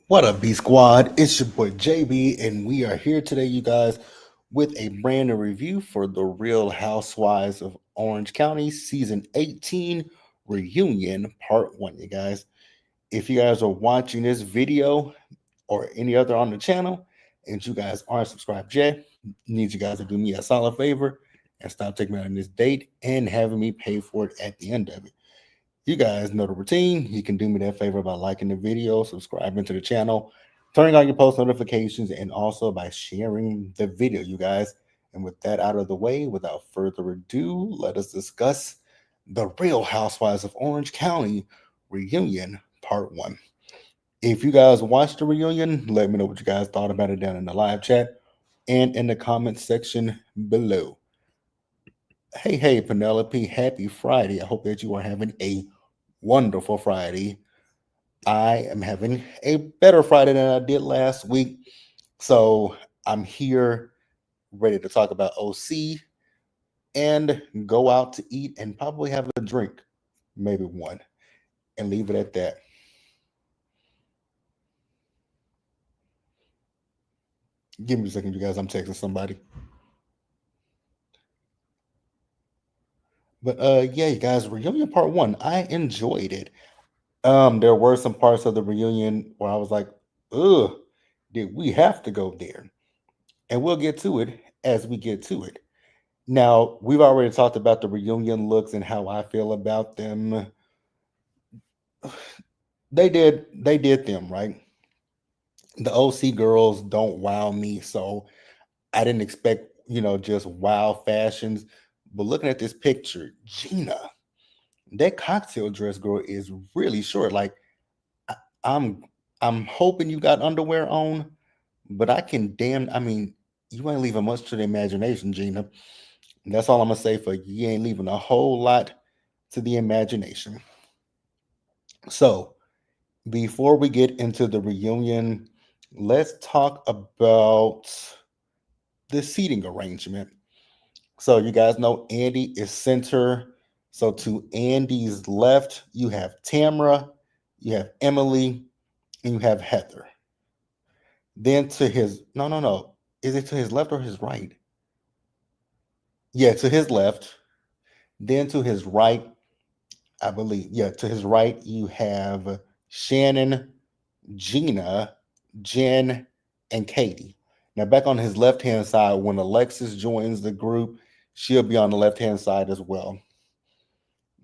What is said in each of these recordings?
What up, B Squad? It's your boy JB, and we are here today, you guys, with a brand new review for the Real Housewives of Orange County Season 18 Reunion Part 1, you guys. If you guys are watching this video or any other on the channel, and you guys aren't subscribed yet, need you guys to do me a solid favor and stop taking me on this date and having me pay for it at the end of it. You guys know the routine. You can do me that favor by liking the video, subscribing to the channel, turning on your post notifications, and also by sharing the video, you guys. And with that out of the way, without further ado, let us discuss the Real Housewives of Orange County reunion part 1. If you guys watched the reunion, let me know what you guys thought about it down in the live chat and in the comment section below. Hey, Penelope, happy Friday. I hope that you are having a wonderful Friday. I am having a better Friday than I did last week. So I'm here ready to talk about OC and go out to eat and probably have a drink, maybe one, and leave it at that. Give me a second, you guys. I'm texting somebody. But yeah, you guys, reunion part 1. I enjoyed it. There were some parts of the reunion where I was like, ugh, did we have to go there? And we'll get to it as we get to it. Now, we've already talked about the reunion looks and how I feel about them. They did them, right? The OC girls don't wow me, so I didn't expect, just wow fashions. But looking at this picture, Gina, that cocktail dress girl is really short. Like I, I'm I'm hoping you got underwear on, but I mean, you ain't leaving much to the imagination, Gina. And that's all I'm gonna say for you. You ain't leaving a whole lot to the imagination. So, before we get into the reunion, let's talk about the seating arrangement. So, you guys know Andy is center. So, to Andy's left, you have Tamra, you have Emily, and you have Heather. Then to his, no, no, no. Is it to his left or his right? Yeah, to his left. Then to his right, I believe, yeah, to his right, you have Shannon, Gina, Jen, and Katie. Now, back on his left hand side, when Alexis joins the group, she'll be on the left hand side as well.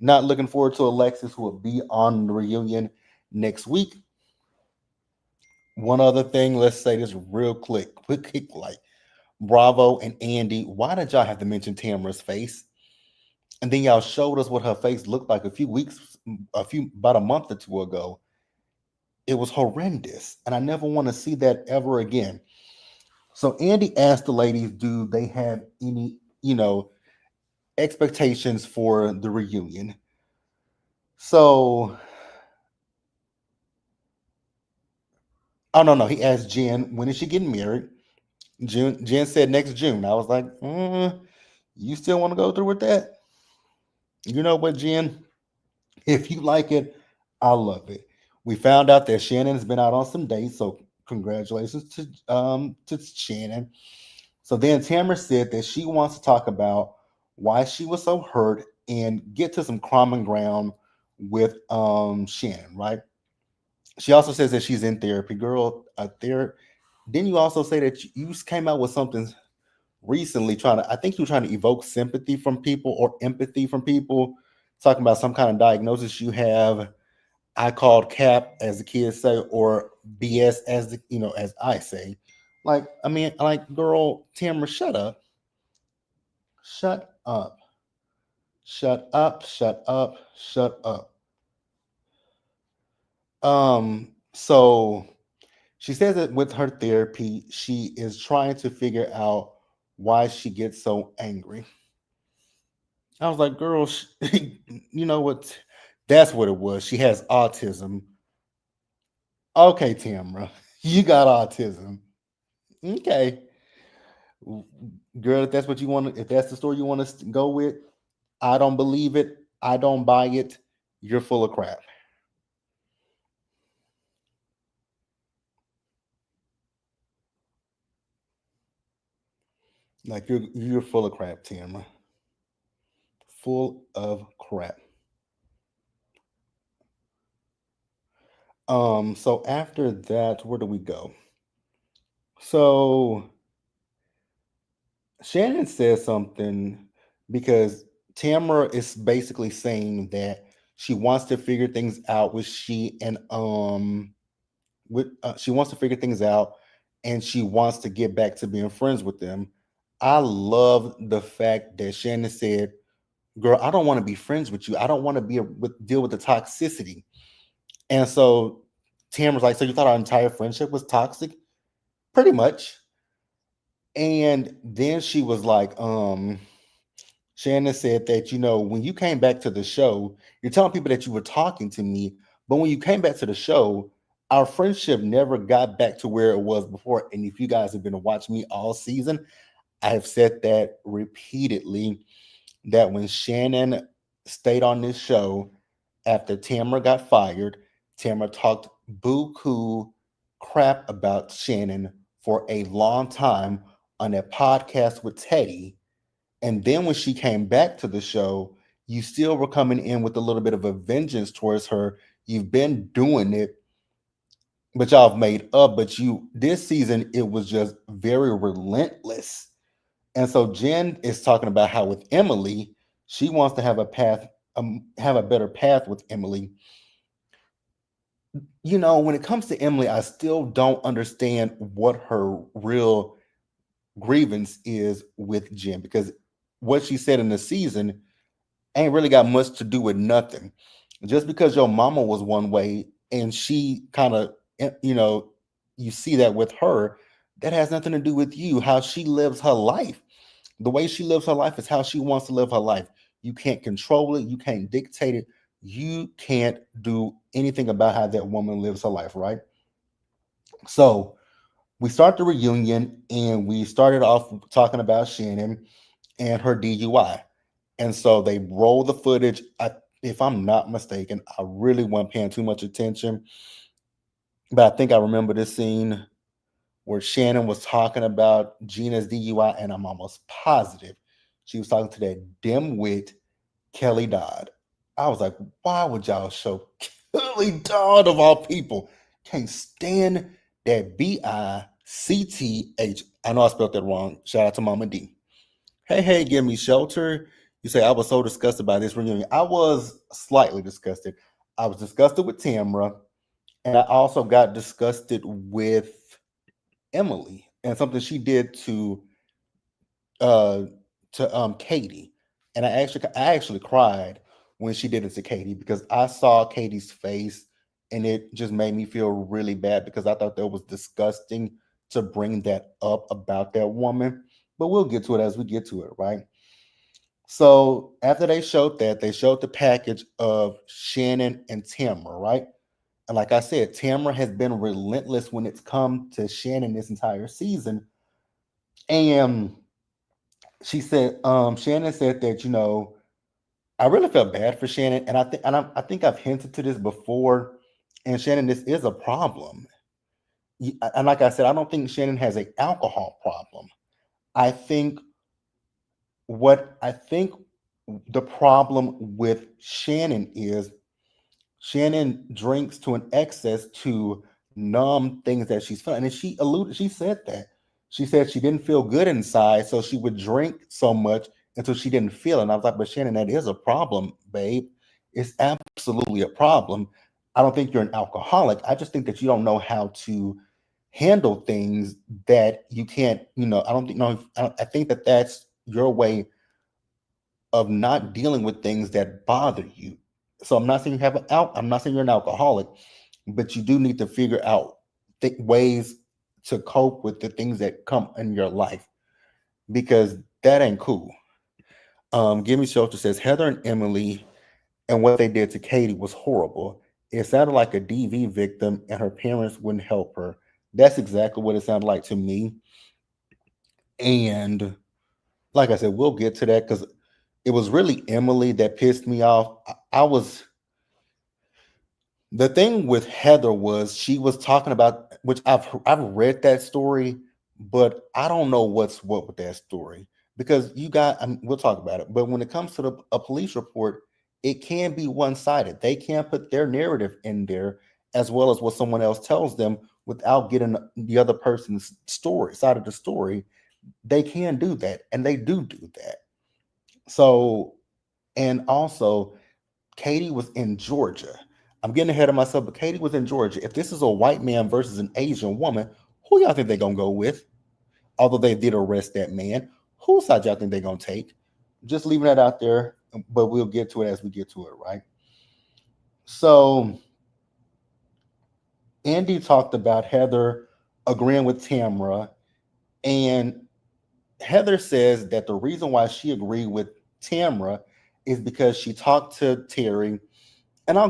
Not looking forward to Alexis, who will be on the reunion next week. One other thing, let's say this real quick, like Bravo and Andy. Why did y'all have to mention Tamara's face? And then y'all showed us what her face looked like about a month or two ago. It was horrendous, and I never want to see that ever again. So Andy asked the ladies, do they have any, expectations for the reunion? So, oh no, he asked Jen, when is she getting married? Jen said next June. I was like, you still want to go through with that? You know what, Jen? If you like it, I love it. We found out that Shannon has been out on some dates, so congratulations to Shannon. So then Tamara said that she wants to talk about why she was so hurt and get to some common ground with Shannon, right? She also says that she's in therapy. Girl, didn't you also say that you came out with something recently I think you were trying to evoke sympathy from people or empathy from people, talking about some kind of diagnosis you have. I called cap, as the kids say, or BS, as I say. Like, I mean, like, girl, Tamara, shut up. Shut up. Shut up. Shut up. Shut up. So she says that with her therapy, she is trying to figure out why she gets so angry. I was like, girl, you know what? That's what it was. She has autism. Okay, Tamra, you got autism. Okay, girl, if that's what you want, if that's the story you want to go with, I don't believe it. I don't buy it. You're full of crap. Like you're full of crap, Tim. Full of crap. So after that, where do we go? So Shannon says something because Tamara is basically saying that she wants to figure things out with she and with she wants to figure things out and she wants to get back to being friends with them. I love the fact that Shannon said, "Girl, I don't want to be friends with you. I don't want to deal with the toxicity." And so Tamara's like, "So you thought our entire friendship was toxic?" Pretty much. And then she was like, Shannon said that, when you came back to the show, you're telling people that you were talking to me, but when you came back to the show, our friendship never got back to where it was before. And if you guys have been watching me all season, I have said that repeatedly that when Shannon stayed on this show after Tamara got fired, Tamara talked buku crap about Shannon for a long time on that podcast with Teddy. And then when she came back to the show, you still were coming in with a little bit of a vengeance towards her. You've been doing it, but y'all have made up. But this season, it was just very relentless. And so Jen is talking about how with Emily, she wants to have a path, have a better path with Emily. When it comes to Emily, I still don't understand what her real grievance is with Jen because what she said in the season ain't really got much to do with nothing. Just because your mama was one way and she kind of, you see that with her, that has nothing to do with you. How she lives her life. The way she lives her life is how she wants to live her life. You can't control it. You can't dictate it. You can't do anything about how that woman lives her life, right? So we start the reunion and we started off talking about Shannon and her DUI. And so they roll the footage. If I'm not mistaken, I really wasn't paying too much attention, but I think I remember this scene where Shannon was talking about Gina's DUI, and I'm almost positive she was talking to that dimwit Kelly Dodd. I was like, why would y'all show Kelly Dodd of all people? Can't stand that BICTH. I know I spelled that wrong. Shout out to Mama D. Hey, give me shelter. You say I was so disgusted by this reunion. I was slightly disgusted. I was disgusted with Tamra, and I also got disgusted with Emily and something she did uh to Katie. And I actually cried when she did it to Katie because I saw Katie's face and it just made me feel really bad because I thought that was disgusting to bring that up about that woman. But we'll get to it as we get to it, right? So after they showed that, they showed the package of Shannon and Tamara, right? And like I said, Tamara has been relentless when it's come to Shannon this entire season. And Shannon said that, I really felt bad for Shannon. And I think I've hinted to this before. And Shannon, this is a problem. And like I said, I don't think Shannon has an alcohol problem. I think what I think the problem with Shannon is Shannon drinks to an excess to numb things that she's feeling. And she said that. She said she didn't feel good inside, so she would drink so much until she didn't feel it. And I was like, but Shannon, that is a problem, babe. It's absolutely a problem. I don't think you're an alcoholic. I just think that you don't know how to handle things that you can't, I don't think, no, I think that that's your way of not dealing with things that bother you. So I'm not saying I'm not saying you're an alcoholic, but you do need to figure out ways to cope with the things that come in your life because that ain't cool. Give me shelter says Heather and Emily and what they did to Katie was horrible. It sounded like a DV victim and her parents wouldn't help her. That's exactly what it sounded like to me. And like I said, we'll get to that because it was really Emily that pissed me off. I was the thing with Heather was she was talking about which I've read that story, But I don't know what's what with that story because you got. I mean, we'll talk about it. But when it comes to a police report, it can be one sided. They can't put their narrative in there as well as what someone else tells them without getting the other person's story side of the story. They can do that, and they do that. So, and also, Katie was in Georgia. I'm getting ahead of myself, but Katie was in Georgia. If this is a white man versus an Asian woman, who y'all think they're gonna go with? Although they did arrest that man, whose side y'all think they're gonna take? Just leaving that out there, but we'll get to it as we get to it, right? So Andy talked about Heather agreeing with Tamra, and Heather says that the reason why she agreed with Tamra is because she talked to Terry. And I'll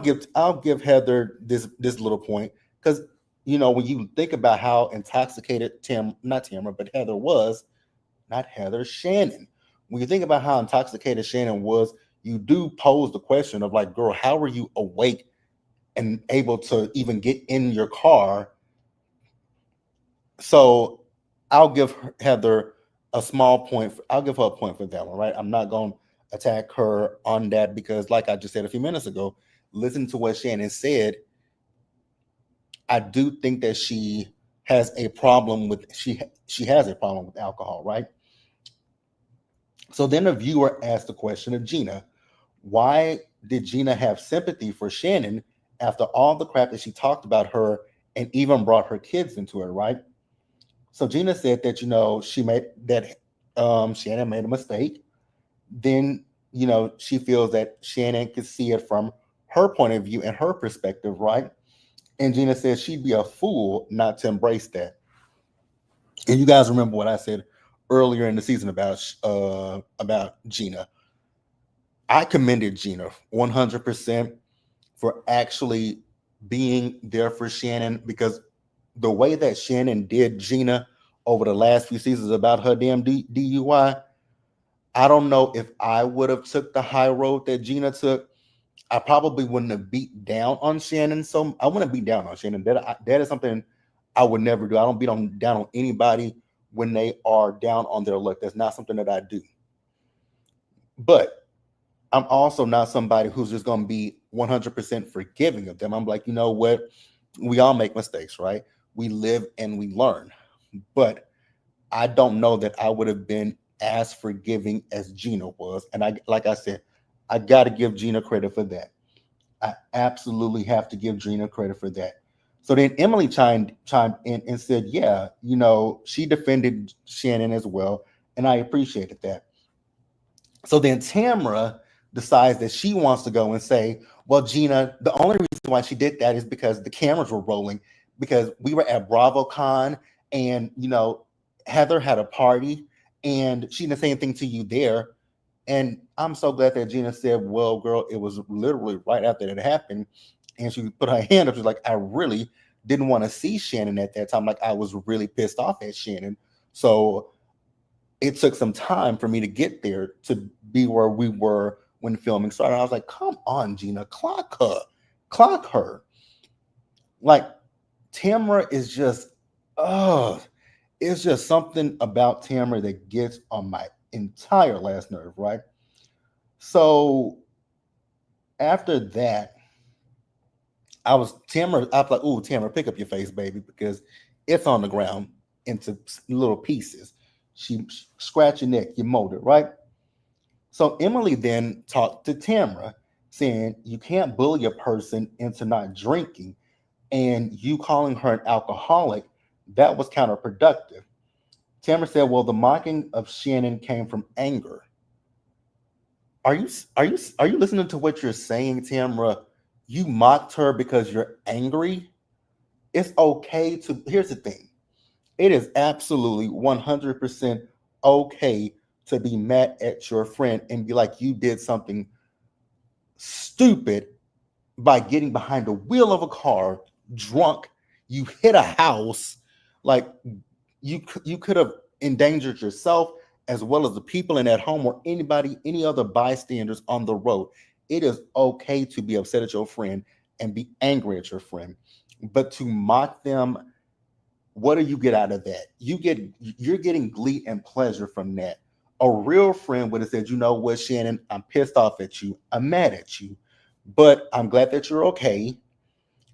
give Heather this little point because when you think about how intoxicated not Tamara but Heather was, not Heather, Shannon. When you think about how intoxicated Shannon was, you do pose the question of like, girl, how were you awake and able to even get in your car? So I'll give Heather a small point. I'll give her a point for that one, right? I'm not going to attack her on that because, like I just said a few minutes ago, listen to what Shannon said. I do think that she has a problem with alcohol, right? So then a viewer asked the question of Gina, why did Gina have sympathy for Shannon after all the crap that she talked about her and even brought her kids into it, right? So Gina said that she made that Shannon made a mistake. Then she feels that Shannon could see it from her point of view and her perspective, right? And Gina says she'd be a fool not to embrace that. And you guys remember what I said earlier in the season about Gina. I commended Gina 100% for actually being there for Shannon because the way that Shannon did Gina over the last few seasons about her damn DUI, I don't know if I would have took the high road that Gina took. I probably wouldn't have beat down on Shannon. So I wouldn't beat down on Shannon. That is something I would never do. I don't down on anybody when they are down on their luck. That's not something that I do. But I'm also not somebody who's just going to be 100% forgiving of them. I'm like, you know what? We all make mistakes, right? We live and we learn. But I don't know that I would have been as forgiving as Gina was. And like I said, I got to give Gina credit for that. I absolutely have to give Gina credit for that. So then Emily chimed in and said, yeah, she defended Shannon as well. And I appreciated that. So then Tamra decides that she wants to go and say, well, Gina, the only reason why she did that is because the cameras were rolling, because we were at BravoCon and, Heather had a party and she didn't say anything to you there. And I'm so glad that Gina said, well, girl, it was literally right after that happened. And she put her hand up. She's like, I really didn't want to see Shannon at that time. Like, I was really pissed off at Shannon. So it took some time for me to get there to be where we were when filming started. I was like, come on, Gina, clock her. Like, Tamara is just, oh, it's just something about Tamara that gets on my entire last nerve, right? So after that, I was like, ooh, Tamara, pick up your face, baby, because it's on the ground into little pieces. She scratch your neck, you mold it, right? So Emily then talked to Tamara, saying you can't bully a person into not drinking, and you calling her an alcoholic, that was counterproductive. Tamara said, well, the mocking of Shannon came from anger. Are you listening to what you're saying, Tamara? You mocked her because you're angry. It's okay to here's the thing. It is absolutely 100% okay to be mad at your friend and be like you did something stupid by getting behind the wheel of a car drunk. You hit a house. Like, you could have endangered yourself as well as the people in that home or any other bystanders on the road. It is okay to be upset at your friend and be angry at your friend, but to mock them What do you get out of that? You're getting glee and pleasure from that. A real friend would have said, you know what, Shannon, I'm pissed off at you. I'm mad at you. But I'm glad that you're okay.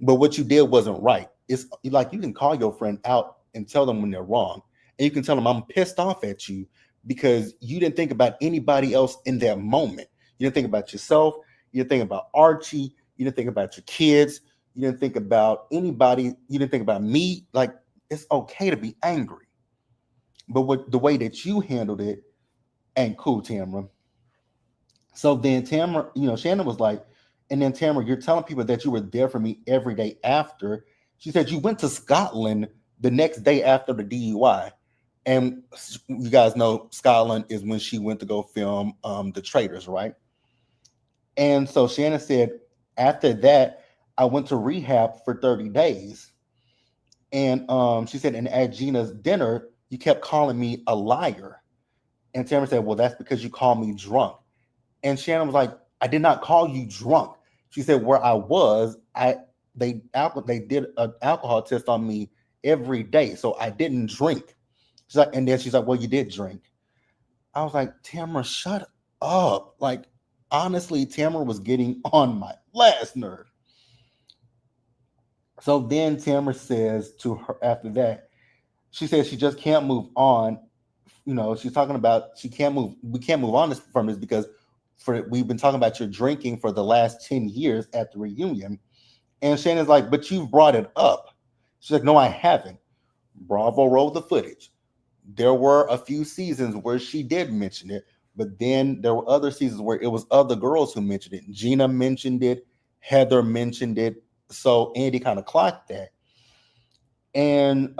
But what you did wasn't right. It's like you can call your friend out and tell them when they're wrong. And you can tell them, I'm pissed off at you because you didn't think about anybody else in that moment. You didn't think about yourself. You didn't think about Archie. You didn't think about your kids. You didn't think about anybody. You didn't think about me. Like, it's okay to be angry. But what the way that you handled it ain't cool, Tamara. So then Tamara, Shannon was like, and then Tamara, you're telling people that you were there for me every day after. She said you went to Scotland the next day after the DUI. And you guys know Scotland is when she went to go film The Traitors, right? And so Shannon said, after that, I went to rehab for 30 days. And she said, and at Gina's dinner, you kept calling me a liar. And Tamara said, well, that's because you called me drunk. And Shannon was like, I did not call you drunk. She said, where I was, they did an alcohol test on me every day. So I didn't drink. She's like, and then she's like, well, you did drink. I was like, Tamara, shut up. Like, honestly, Tamara was getting on my last nerve. So then Tamara says to her after that, she says she just can't move on. She's talking about she can't move. We can't move on from this because we've been talking about your drinking for the last 10 years at the reunion. And Shannon's like, but you've brought it up. She's like, no, I haven't. Bravo rolled the footage. There were a few seasons where she did mention it, but then there were other seasons where it was other girls who mentioned it. Gina mentioned it, Heather mentioned it. So Andy kind of clocked that. And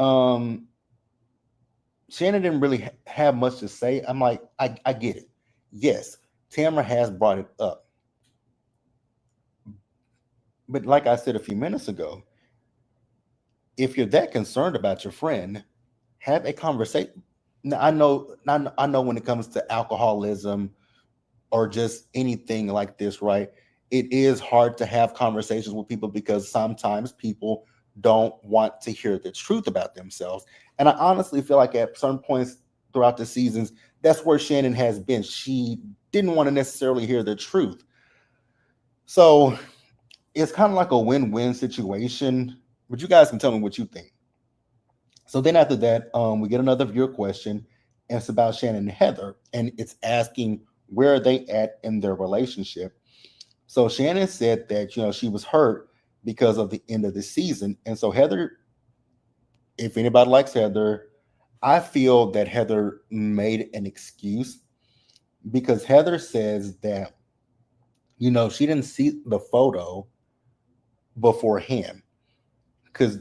Shannon didn't really have much to say. I'm like, I get it. Yes, Tamara has brought it up. But like I said a few minutes ago, if you're that concerned about your friend, have a conversation. Now, I know when it comes to alcoholism or just anything like this, right? It is hard to have conversations with people because sometimes people don't want to hear the truth about themselves. And I honestly feel like at certain points throughout the seasons, that's where Shannon has been. She didn't want to necessarily hear the truth. So it's kind of like a win-win situation. But you guys can tell me what you think. So then after that, we get another viewer question, and it's about Shannon and Heather, and it's asking where are they at in their relationship. So Shannon said that she was hurt because of the end of the season, and so Heather, if anybody likes Heather, I feel that Heather made an excuse because Heather says that she didn't see the photo beforehand because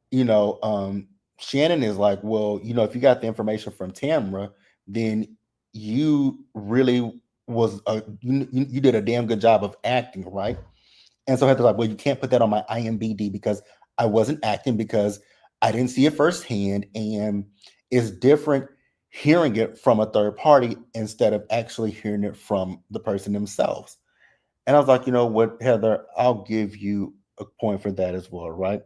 you know, um, Shannon is like, well, if you got the information from Tamra, then you really you did a damn good job of acting, right? And so Heather's like, well, you can't put that on my IMBD because I wasn't acting because I didn't see it firsthand, and it's different hearing it from a third party instead of actually hearing it from the person themselves. And I was like, you know what, Heather, I'll give you a point for that as well, right?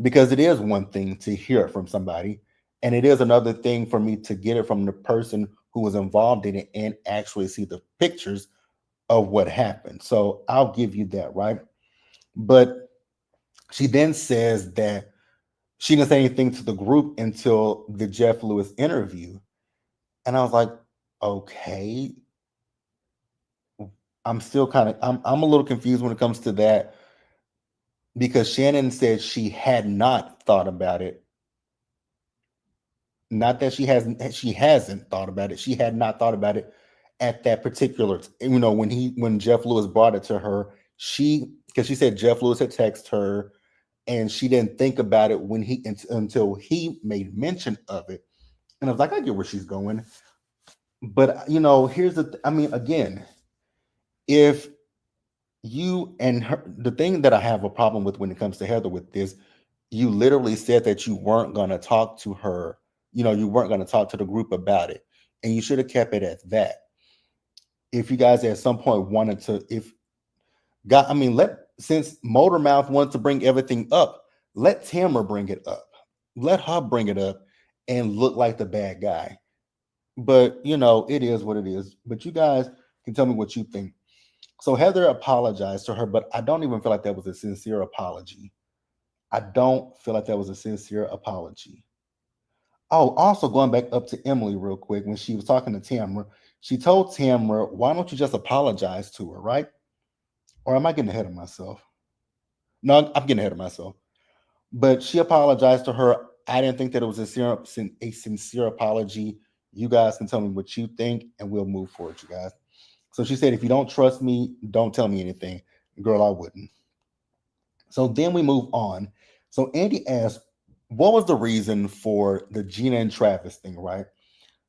Because it is one thing to hear it from somebody, and it is another thing for me to get it from the person who was involved in it and actually see the pictures of what happened. So I'll give you that, right? But she then says that she didn't say anything to the group until the Jeff Lewis interview. And I was like, okay, I'm still I'm a little confused when it comes to that because Shannon said she had not thought about it. Not that she hasn't thought about it. She had not thought about it at that particular, when Jeff Lewis brought it to her, because she said Jeff Lewis had texted her and she didn't think about it until he made mention of it. And I was like, I get where she's going. But here's again, if you and her, the thing that I have a problem with when it comes to Heather with this, you literally said that you weren't going to talk to her, you weren't going to talk to the group about it, and you should have kept it at that. If you guys at some point wanted to, if God, let since Motormouth wants to bring everything up, let Tamara bring it up. Let her bring it up and look like the bad guy. But it is what it is. But you guys can tell me what you think. So Heather apologized to her, but I don't even feel like that was a sincere apology. I don't feel like that was a sincere apology. Oh, also going back up to Emily real quick, when she was talking to Tamara, she told Tamara, "Why don't you just apologize to her, right?" Or am I getting ahead of myself? No, I'm getting ahead of myself. But she apologized to her. I didn't think that it was a sincere apology. You guys can tell me what you think, and we'll move forward, you guys. So she said, "If you don't trust me, don't tell me anything." Girl, I wouldn't. So then we move on. So Andy asked, "What was the reason for the Gina and Travis thing, right?"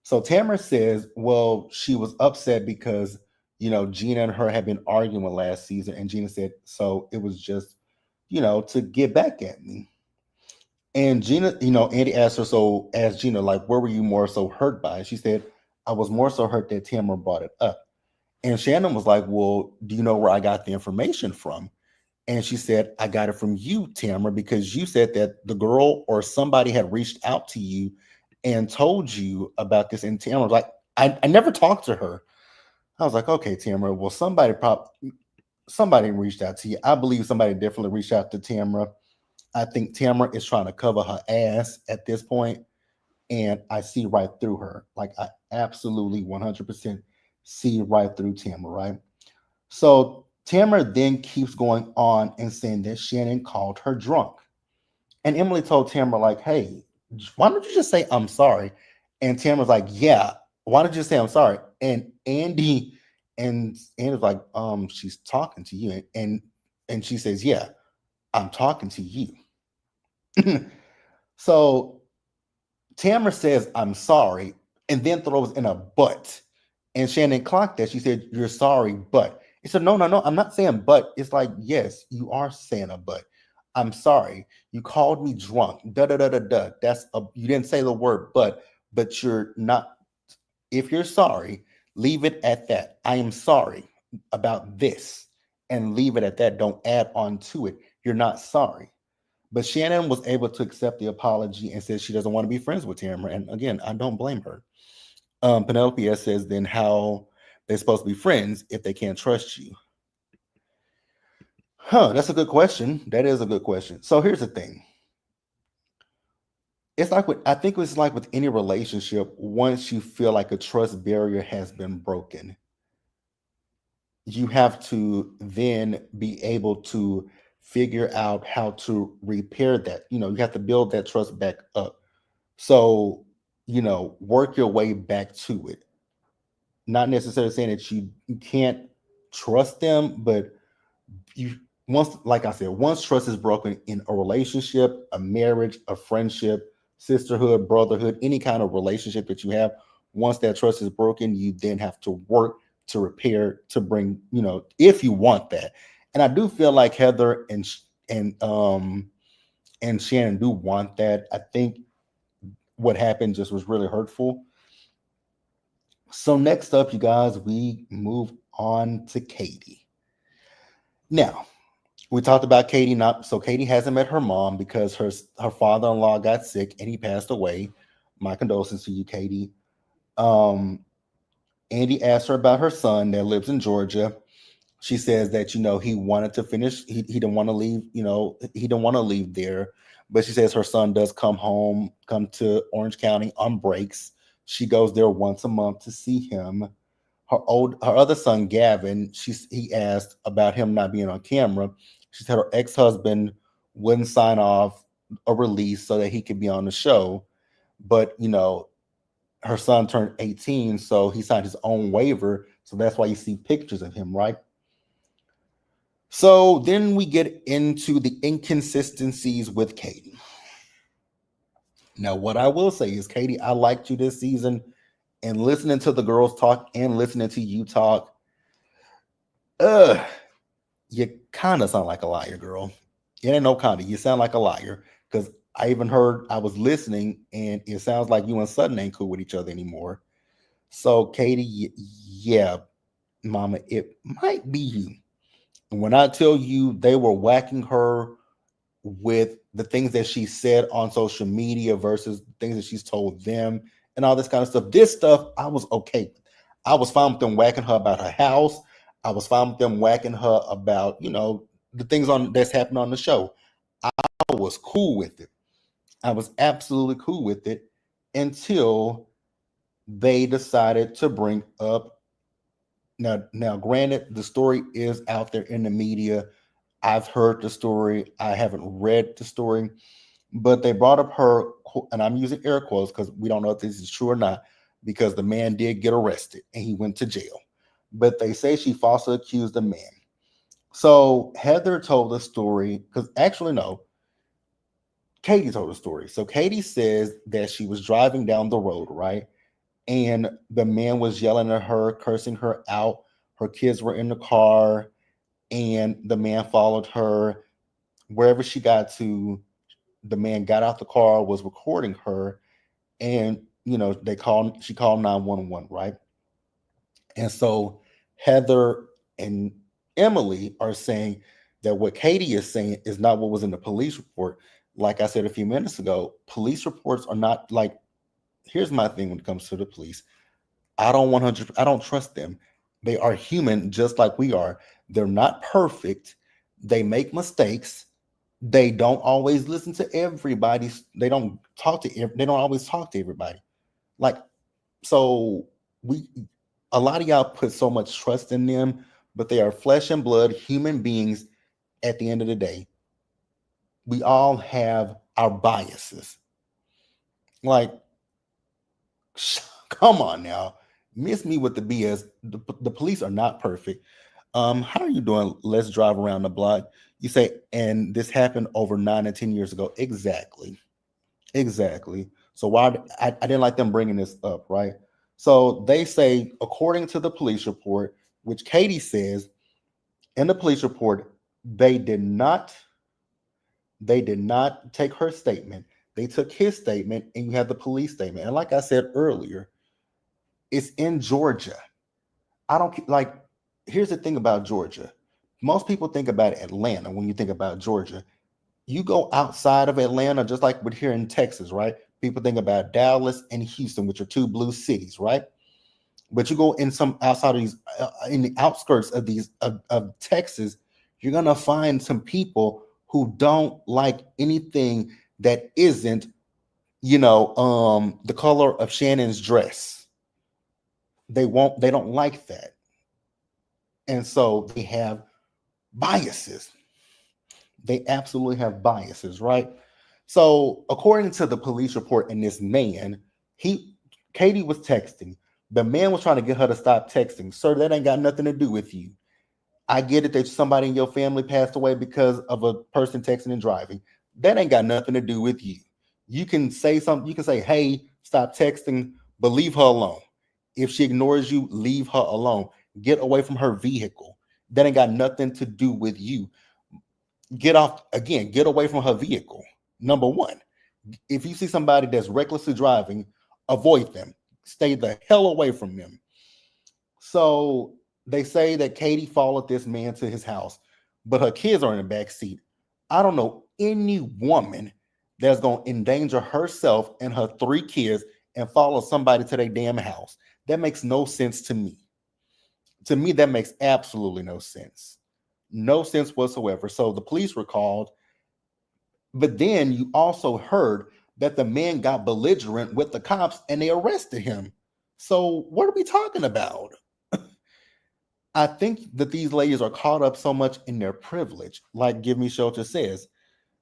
So Tamara says, "Well, she was upset because, Gina and her had been arguing last season." And Gina said, "So it was just, to get back at me." And Gina, Andy asked her, so asked Gina, like, "Where were you more so hurt by?" She said, "I was more so hurt that Tamara brought it up." And Shannon was like, "Well, do you know where I got the information from?" And she said, "I got it from you, Tamara, because you said that the girl or somebody had reached out to you and told you about this." And Tamara was like, I never talked to her. I was like, "Okay, Tamara, well, somebody reached out to you." I believe somebody definitely reached out to Tamara. I think Tamara is trying to cover her ass at this point, and I see right through her. Like, I absolutely 100% see right through Tamara, right? So Tamara then keeps going on and saying that Shannon called her drunk. And Emily told Tamara, like, "Hey, why don't you just say I'm sorry?" And Tamara's like, "Yeah, why don't you say I'm sorry?" And Andy's like, "She's talking to you." And she says, "Yeah, I'm talking to you." So Tamara says, "I'm sorry," and then throws in a "but." And Shannon clocked that. She said, "You're sorry, but." He said, "No, no, no, I'm not saying but." It's like, "Yes, you are saying a but. I'm sorry. You called me drunk. Da da da da da. You didn't say the word but you're not. If you're sorry, leave it at that. I am sorry about this, and leave it at that. Don't add on to it. You're not sorry." But Shannon was able to accept the apology and says she doesn't want to be friends with Tamara. And again, I don't blame her. Penelope S says, "Then how they're supposed to be friends if they can't trust you?" Huh, that's a good question. That is a good question. So here's the thing. I think it's like with any relationship, once you feel like a trust barrier has been broken, you have to then be able to figure out how to repair that. You have to build that trust back up. So, work your way back to it. Not necessarily saying that you can't trust them, but you once, like I said, once trust is broken in a relationship, a marriage, a friendship, sisterhood, brotherhood, any kind of relationship that you have, once that trust is broken, you then have to work to repair, to bring, if you want that. And I do feel like Heather and Shannon do want that. I think what happened just was really hurtful. So next up, you guys, we move on to Katie. Now, we talked about Katie not so Katie hasn't met her mom because her father-in-law got sick and he passed away. My condolences to you, Katie. Um, Andy asked her about her son that lives in Georgia. She says that he wanted to finish. He didn't want to leave. He didn't want to leave there, but she says her son does come to Orange County on breaks. She goes there once a month to see him. Her other son Gavin, he asked about him not being on camera. She said her ex-husband wouldn't sign off a release so that he could be on the show, but her son turned 18, so he signed his own waiver, so that's why you see pictures of him, right? So then we get into the inconsistencies with Katie. Now, what I will say is, Katie, I liked you this season, and listening to the girls talk and listening to you talk, ugh, you kind of sound like a liar, girl. It ain't no kind of. You sound like a liar because I was listening, and it sounds like you and Sutton ain't cool with each other anymore. So, Katie, yeah, Mama, it might be you. When I tell you they were whacking her with the things that she said on social media versus things that she's told them and all this kind of stuff. This stuff I was okay with. I was fine with them whacking her about her house. I was fine with them whacking her about, the things on that's happening on the show. I was cool with it. I was absolutely cool with it until they decided to bring up now granted the story is out there in the media. I've heard the story. I haven't read the story, but they brought up her, and I'm using air quotes because we don't know if this is true or not, because the man did get arrested and he went to jail. But they say she falsely accused the man. So Heather told the story, because actually, no, Katie told the story. So Katie says that she was driving down the road, right? And the man was yelling at her, cursing her out. Her kids were in the car, and the man followed her wherever she got to. The man got out the car, was recording her, and she called 911, right? And so Heather and Emily are saying that what Katie is saying is not what was in the police report. Like I said a few minutes ago, police reports are not like, here's my thing when it comes to the police. I don't trust them. They are human just like we are. They're not perfect. They make mistakes. They don't always listen to everybody. They don't always talk to everybody. Like, so we a lot of y'all put so much trust in them, but they are flesh and blood human beings at the end of the day. We all have our biases. Like, come on now. Miss me with the BS. The police are not perfect. How are you doing? Let's drive around the block. You say, and this happened over 9 and 10 years ago. Exactly. Exactly. So why I didn't like them bringing this up, right? So they say, according to the police report, which Katie says in the police report, they did not they did not take her statement. They took his statement, and you have the police statement. And like I said earlier, it's in Georgia. I don't like. Here's the thing about Georgia. Most people think about Atlanta when you think about Georgia. You go outside of Atlanta, just like we're here in Texas, right? People think about Dallas and Houston, which are two blue cities, right? But you go in some outside of these, in the outskirts of these of Texas, you're gonna find some people who don't like anything that isn't, the color of Shannon's dress. They don't like that, and so they have biases. They absolutely have biases, right? So, according to the police report, and this man, he Katie was texting. The man was trying to get her to stop texting. Sir, that ain't got nothing to do with you. I get it that somebody in your family passed away because of a person texting and driving. That ain't got nothing to do with you. You can say something, you can say, hey, stop texting, but leave her alone. If she ignores you, leave her alone. Get away from her vehicle. That ain't got nothing to do with you. Get away from her vehicle. Number one, if you see somebody that's recklessly driving, avoid them. Stay the hell away from them. So they say that Katie followed this man to his house, but her kids are in the back seat. I don't know any woman that's going to endanger herself and her three kids and follow somebody to their damn house. That makes no sense to me. To me, that makes absolutely no sense. No sense whatsoever. So the police were called, but then you also heard that the man got belligerent with the cops and they arrested him. So what are we talking about? I think that these ladies are caught up so much in their privilege. Like Give Me Shelter says,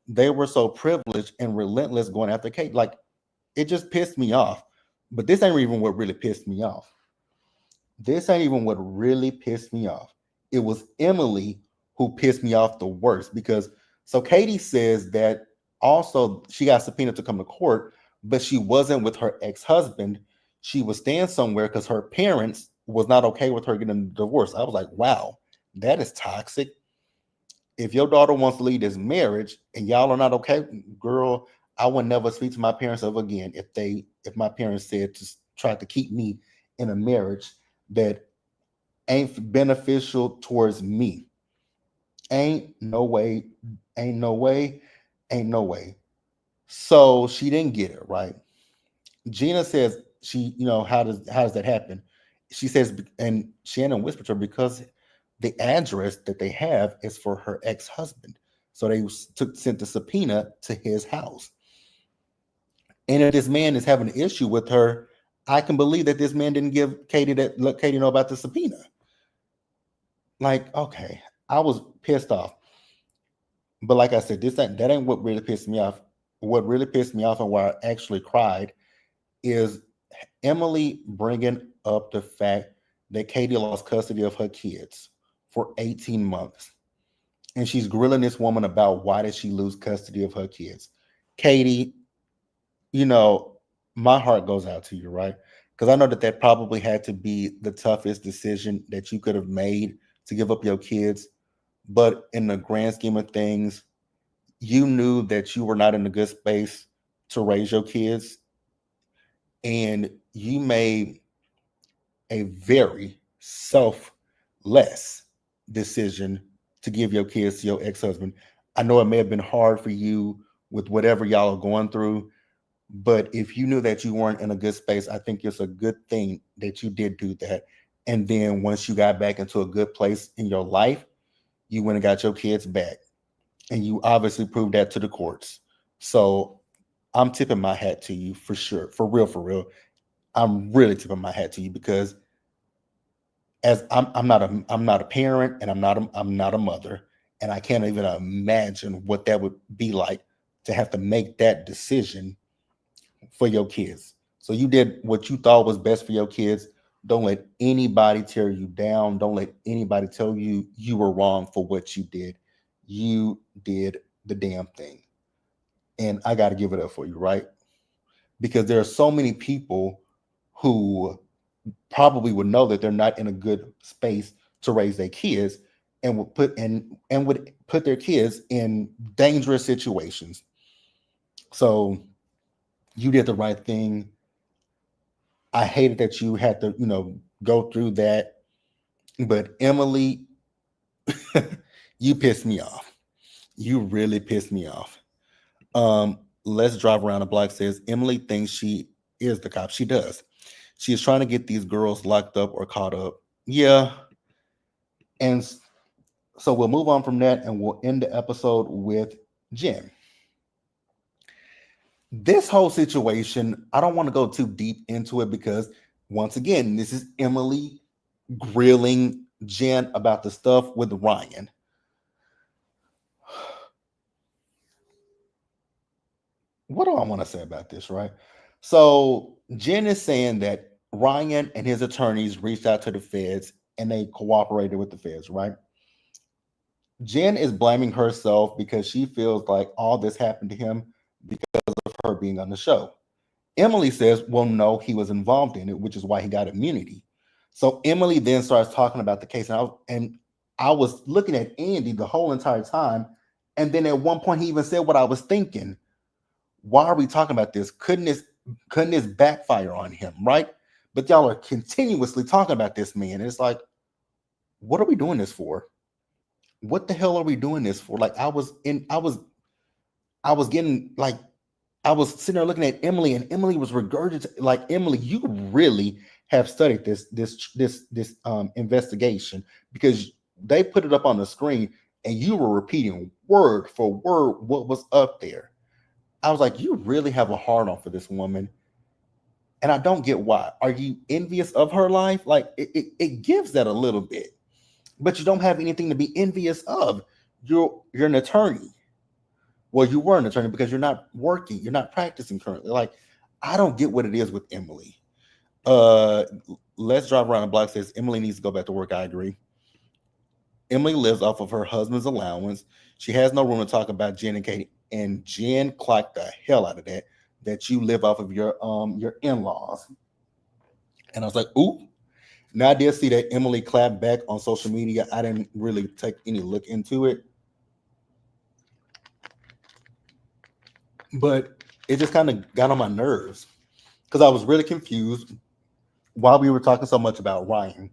they were so privileged and relentless going after Kate. Like, it just pissed me off. But this ain't even what really pissed me off. This ain't even what really pissed me off. It was Emily who pissed me off the worst because so Katie says that also she got subpoenaed to come to court, but she wasn't with her ex-husband. She was staying somewhere because her parents was not okay with her getting a divorce. I was like, wow, that is toxic. If your daughter wants to leave this marriage and y'all are not okay, girl, I would never speak to my parents ever again if my parents said to try to keep me in a marriage that ain't beneficial towards me. Ain't no way, ain't no way. Ain't no way. So she didn't get it, right? Gina says she, how does that happen? She says, and Shannon whispered to her because the address that they have is for her ex-husband. So they sent the subpoena to his house. And if this man is having an issue with her, I can believe that this man didn't give Katie that let Katie know about the subpoena. Like, okay, I was pissed off. But like I said, that ain't what really pissed me off. What really pissed me off and why I actually cried is Emily bringing up the fact that Katie lost custody of her kids for 18 months. And she's grilling this woman about why did she lose custody of her kids. Katie, you know, my heart goes out to you, right? Because I know that that probably had to be the toughest decision that you could have made to give up your kids. But in the grand scheme of things, you knew that you were not in a good space to raise your kids, and you made a very selfless decision to give your kids to your ex-husband. I know it may have been hard for you with whatever y'all are going through, but if you knew that you weren't in a good space, I think it's a good thing that you did do that. And then once you got back into a good place in your life, you went and got your kids back. And you obviously proved that to the courts. So I'm tipping my hat to you for sure. For real, for real. I'm really tipping my hat to you because as I'm not a parent and I'm not a mother, and I can't even imagine what that would be like to have to make that decision for your kids. So you did what you thought was best for your kids. Don't let anybody tear you down. Don't let anybody tell you you were wrong for what you did. You did the damn thing. And I got to give it up for you, right? Because there are so many people who probably would know that they're not in a good space to raise their kids and would put their kids in dangerous situations. So you did the right thing. I hated that you had to, go through that. But Emily, you pissed me off. You really pissed me off. Let's drive around the block says Emily thinks she is the cop. She does. She is trying to get these girls locked up or caught up. Yeah. And so we'll move on from that and we'll end the episode with Jen. This whole situation, I don't want to go too deep into it because once again, this is Emily grilling Jen about the stuff with Ryan. What do I want to say about this, right? So Jen is saying that Ryan and his attorneys reached out to the feds and they cooperated with the feds, right? Jen is blaming herself because she feels like all this happened to him because of her being on the show. Emily says, well, no, he was involved in it, which is why he got immunity. So Emily then starts talking about the case, and I was looking at Andy the whole entire time, and then at one point he even said what I was thinking. Why are we talking about this? Couldn't this backfire on him, right? But y'all are continuously talking about this man. And it's like, what are we doing this for? What the hell are we doing this for? Like I was getting like I was sitting there looking at Emily, and Emily was regurgitating. Like, Emily, you really have studied this investigation because they put it up on the screen and you were repeating word for word what was up there. I was like, you really have a hard on for this woman, and I don't get why. Are you envious of her life? Like, it gives that a little bit, but you don't have anything to be envious of. You're an attorney. Well, you were an attorney because you're not working, you're not practicing currently. Like, I don't get what it is with Emily. Uh, let's drive around the block says Emily needs to go back to work. I agree. Emily lives off of her husband's allowance. She has no room to talk about Jen and Katie. And Jen clocked the hell out of that. That you live off of your in-laws. And I was like, ooh. Now I did see that Emily clapped back on social media. I didn't really take any look into it, but it just kind of got on my nerves because I was really confused while we were talking so much about Ryan.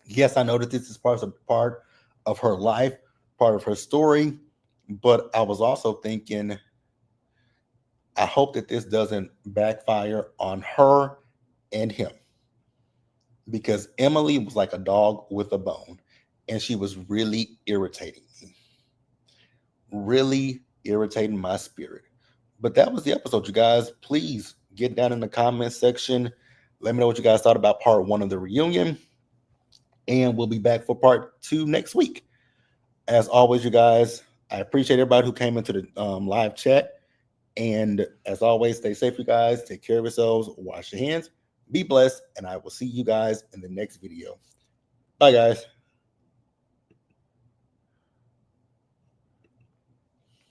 Yes, I know that this is part of her life, part of her story, But I was also thinking, I hope that this doesn't backfire on her and him, because Emily was like a dog with a bone, and she was really irritating me, really irritating my spirit. But that was the episode, you guys. Please get down in the comment section. Let me know what you guys thought about part one of the reunion. And we'll be back for part two next week. As always, you guys, I appreciate everybody who came into the live chat. And as always, stay safe, you guys. Take care of yourselves. Wash your hands. Be blessed. And I will see you guys in the next video. Bye, guys.